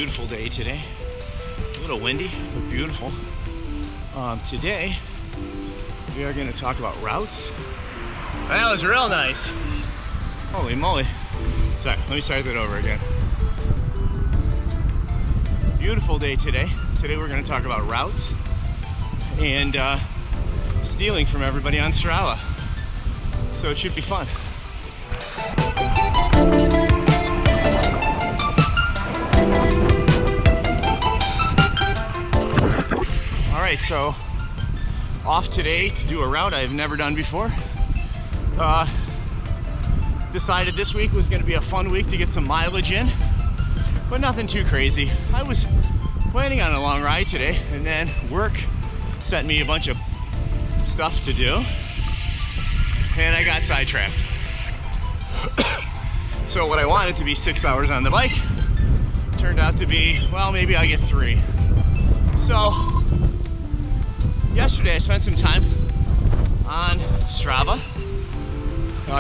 beautiful day today. A little windy, but beautiful. Today, we are going to talk about routes. That was real nice. Holy moly. Sorry, let me start that over again. Beautiful day today. Today we're going to talk about routes and stealing from everybody on Strava. So it should be fun. Alright, so off today to do a route I've never done before. Decided this week was going to be a fun week to get some mileage in, but nothing too crazy. I was planning on a long ride today, and then work sent me a bunch of stuff to do, and I got sidetracked. So what I wanted to be 6 hours on the bike turned out to be, well, maybe I get 3. So yesterday I spent some time on Strava.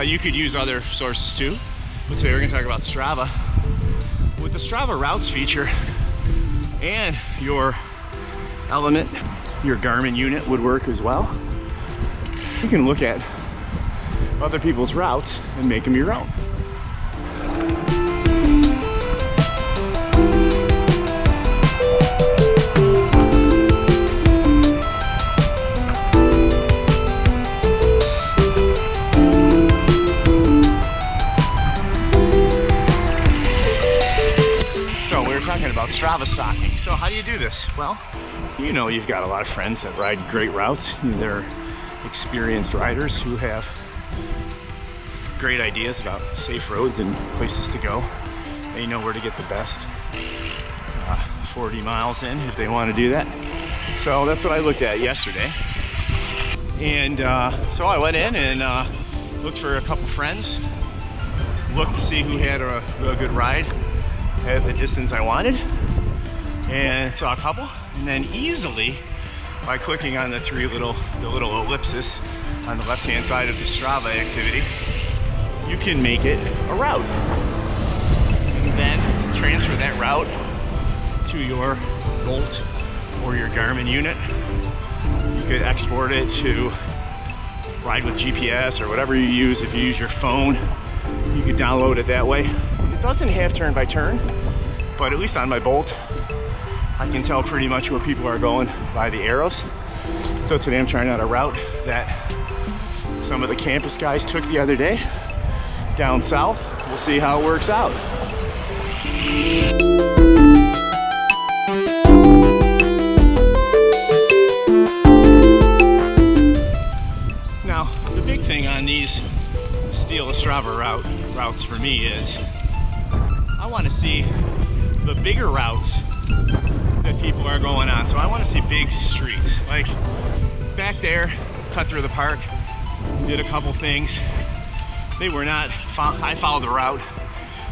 You could use other sources too, but today we're going to talk about Strava. With the Strava routes feature and your element, your Garmin unit would work as well. You can look at other people's routes and make them your own. Talking about Strava stocking. So how do you do this? Well, you know you've got a lot of friends that ride great routes. They're experienced riders who have great ideas about safe roads and places to go. They know where to get the best 40 miles in if they want to do that. So that's what I looked at yesterday. And so I went in and looked for a couple friends, looked to see who had a good ride at the distance I wanted, and saw a couple, and then easily by clicking on the little ellipses on the left hand side of the Strava activity, you can make it a route and then transfer that route to your Bolt or your Garmin unit. You could export it to ride with GPS or whatever you use. If you use your phone, you could download it that way. It doesn't have turn by turn, but at least on my Bolt, I can tell pretty much where people are going by the arrows. So today I'm trying out a route that some of the campus guys took the other day down south. We'll see how it works out. Now, the big thing on these steal a Strava routes for me is I want to see the bigger routes that people are going on. So I want to see big streets. Like back there, cut through the park, did a couple things. They were not, I followed the route.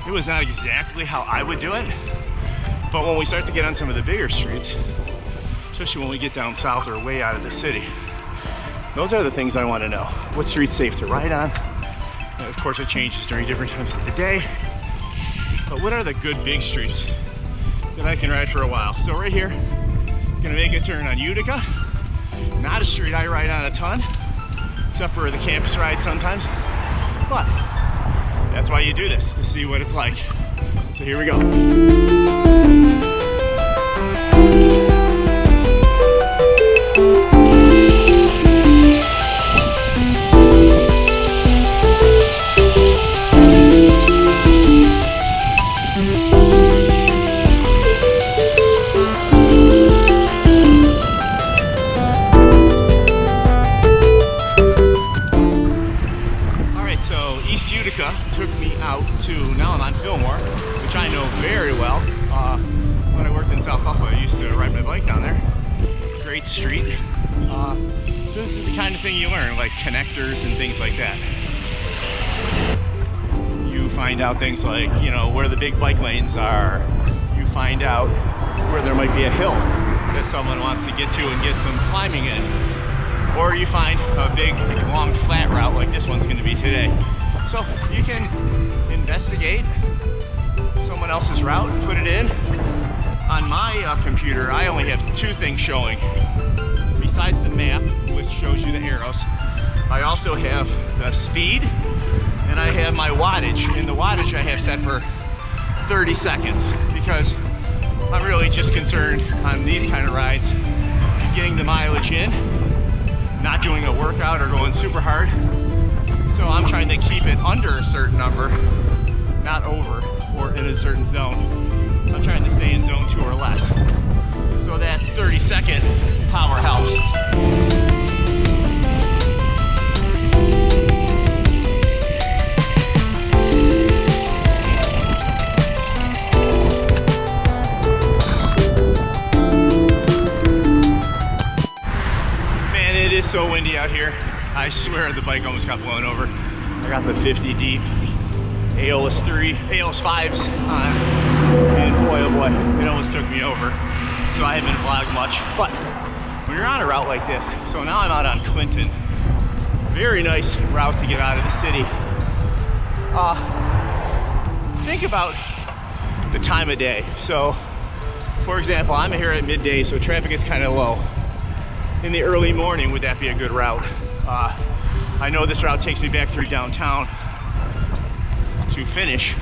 It was not exactly how I would do it. But when we start to get on some of the bigger streets, especially when we get down south or way out of the city, those are the things I want to know. What street's safe to ride on? And of course it changes during different times of the day. But what are the good big streets that I can ride for a while? So right here, gonna make a turn on Utica. Not a street I ride on a ton, except for the campus ride sometimes. But that's why you do this, to see what it's like. So here we go. Took me out to, now I'm on Fillmore, which I know very well. When I worked in South Buffalo, I used to ride my bike down there. Great street. So this is the kind of thing you learn, like connectors and things like that. You find out things like, you know, where the big bike lanes are. You find out where there might be a hill that someone wants to get to and get some climbing in. Or you find a big, long, flat route like this one's going to be today. So you can investigate someone else's route, put it in, On my computer, I only have two things showing. Besides the map, which shows you the arrows, I also have the speed and I have my wattage. And the wattage I have set for 30 seconds because I'm really just concerned on these kind of rides, getting the mileage in, not doing a workout or going super hard. So I'm trying to keep it under a certain number, not over or in a certain zone. I'm trying to stay in zone 2 or less. So that 30-second power helps. Man, it is so windy out here. I swear the bike almost got blown over. I got the 50 deep AOS 5s on, and boy oh boy, it almost took me over. So I haven't vlogged much, but when you're on a route like this, so now I'm out on Clinton, very nice route to get out of the city. Think about the time of day. So for example, I'm here at midday, so traffic is kind of low. In the early morning, would that be a good route? I know this route takes me back through downtown to finish,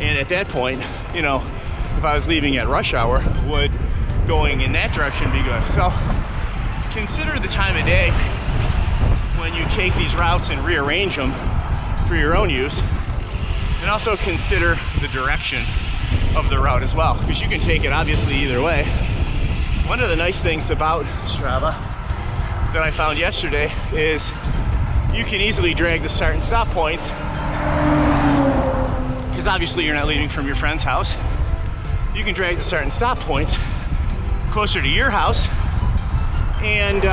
and at that point, you know, if I was leaving at rush hour, would going in that direction be good? So consider the time of day when you take these routes and rearrange them for your own use, and also consider the direction of the route as well, because you can take it obviously either way. One of the nice things about Strava that I found yesterday is you can easily drag the start and stop points, because obviously you're not leaving from your friend's house. You can drag the start and stop points closer to your house, and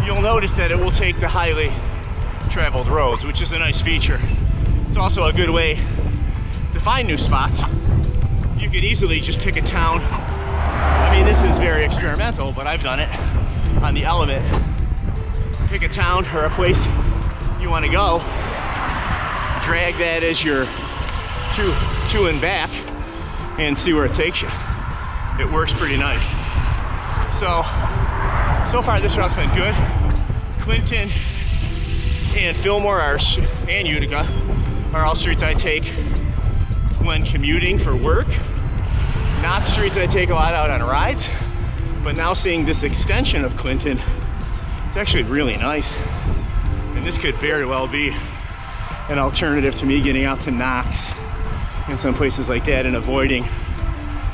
you'll notice that it will take the highly traveled roads, which is a nice feature. It's also a good way to find new spots. You could easily just pick a town. I mean, this is very experimental, but I've done it on the Element. Pick a town or a place you want to go, drag that as your to and back, and see where it takes you. It works pretty nice. So far this route's been good. Clinton and Fillmore and Utica are all streets I take when commuting for work. Not streets I take a lot out on rides, but now seeing this extension of Clinton, it's actually really nice. And this could very well be an alternative to me getting out to Knox and some places like that and avoiding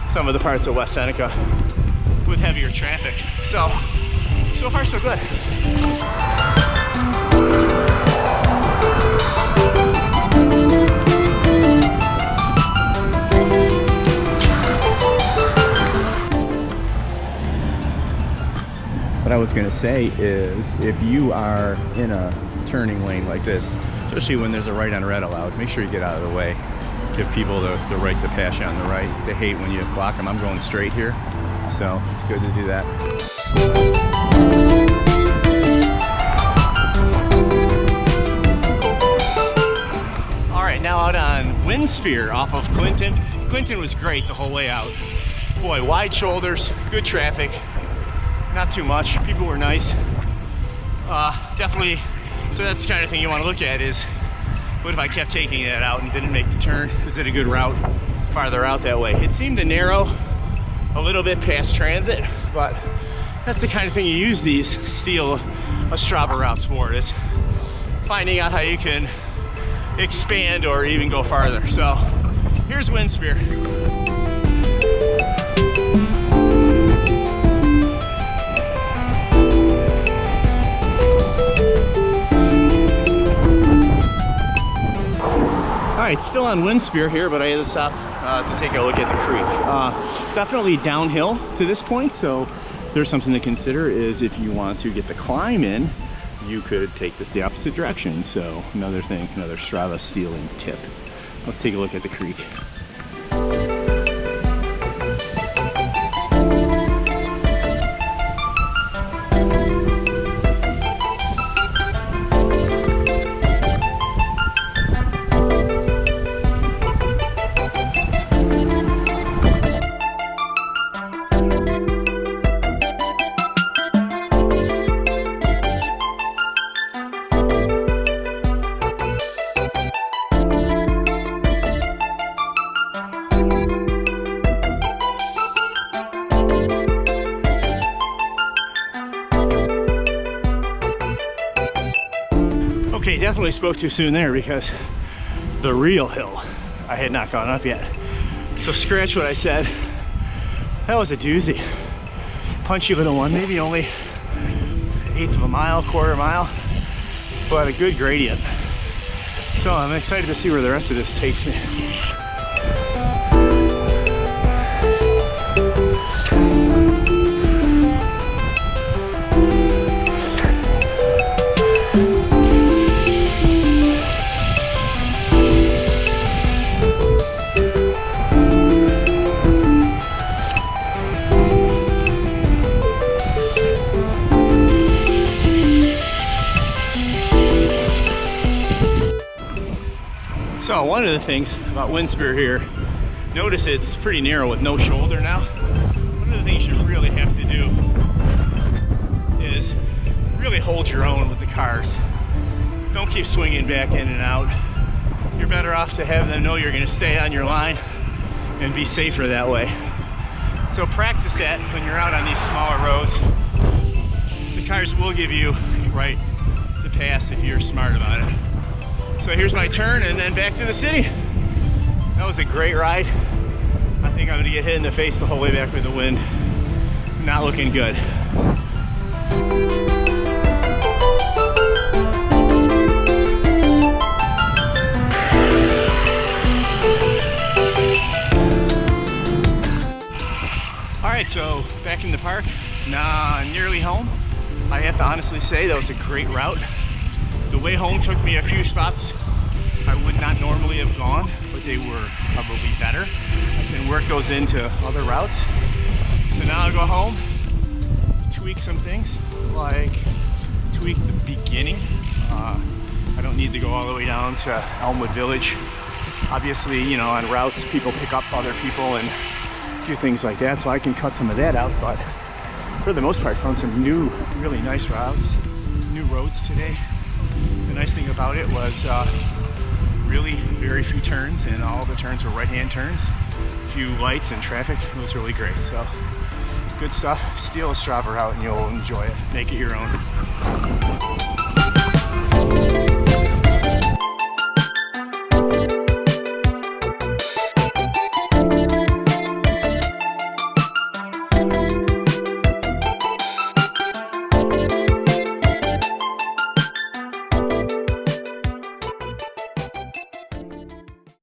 some of the parts of West Seneca with heavier traffic. So far so good. What I was gonna say is, if you are in a turning lane like this, especially when there's a right on red allowed, make sure you get out of the way. Give people the right to pass you on the right. They hate when you block them. I'm going straight here, so it's good to do that. All right, now out on Windsphere off of Clinton. Clinton was great the whole way out. Boy, wide shoulders, good traffic. Not too much, people were nice. Definitely, so that's the kind of thing you want to look at is, what if I kept taking that out and didn't make the turn? Is it a good route farther out that way? It seemed to narrow a little bit past transit, but that's the kind of thing you use these steal a Strava routes for, is finding out how you can expand or even go farther. So here's Windsphere. All right, still on Windsphere here, but I had to stop to take a look at the creek. Definitely downhill to this point, so there's something to consider is if you want to get the climb in, you could take this the opposite direction. So another thing, another Strava stealing tip. Let's take a look at the creek. definitely spoke too soon there, because the real hill I had not gone up yet. So scratch what I said. That was a doozy. Punchy little one, maybe only 1/8 of a mile, 1/4 mile, but a good gradient. So I'm excited to see where the rest of this takes me. So one of the things about Windspear here, notice it's pretty narrow with no shoulder now. One of the things you really have to do is really hold your own with the cars. Don't keep swinging back in and out. You're better off to have them know you're going to stay on your line and be safer that way. So practice that when you're out on these smaller roads. The cars will give you right to pass if you're smart about it. So here's my turn and then back to the city. That was a great ride. I think I'm gonna get hit in the face the whole way back with the wind. Not looking good. All right, so back in the park, now nearly home. I have to honestly say that was a great route. The way home took me a few spots I would not normally have gone, but they were probably better. And work goes into other routes. So now I'll go home, tweak some things, like tweak the beginning. I don't need to go all the way down to Elmwood Village. Obviously, you know, on routes, people pick up other people and do things like that, so I can cut some of that out. But for the most part, found some new, really nice routes, new roads today. The nice thing about it was really very few turns, and all the turns were right-hand turns. Few lights and traffic. It was really great. So good stuff. Steal a Strava route and you'll enjoy it. Make it your own.